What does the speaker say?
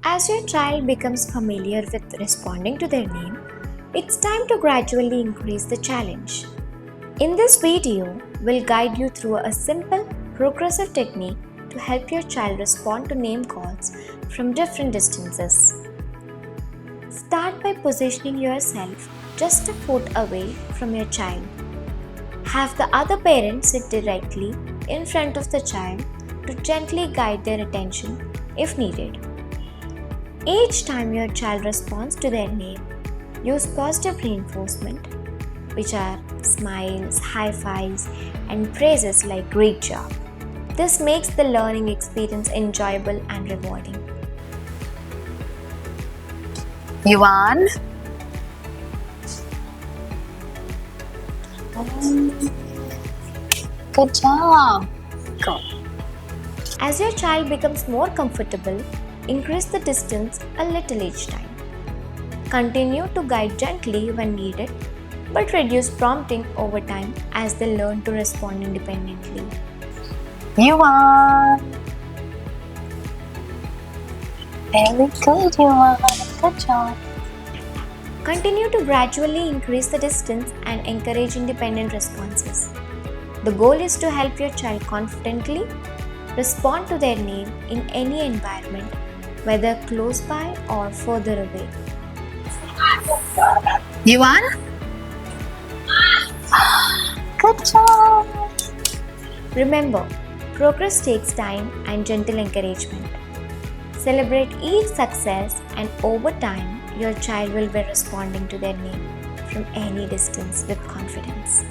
As your child becomes familiar with responding to their name, it's time to gradually increase the challenge. In this video, we'll guide you through a simple, progressive technique to help your child respond to name calls from different distances. Start by positioning yourself just a foot away from your child. Have the other parent sit directly in front of the child to gently guide their attention if needed. Each time your child responds to their name, use positive reinforcement, which are smiles, high fives, and praises like "great job." This makes the learning experience enjoyable and rewarding. Yuan. Good job. Go. As your child becomes more comfortable, increase the distance a little each time. Continue to guide gently when needed, but reduce prompting over time as they learn to respond independently. Yuan. Very good, Yuan. Good job. Continue to gradually increase the distance and encourage independent responses. The goal is to help your child confidently respond to their name in any environment, whether close by or further away. Yuan. Good job. Remember, progress takes time and gentle encouragement. Celebrate each success, and over time, your child will be responding to their name from any distance with confidence.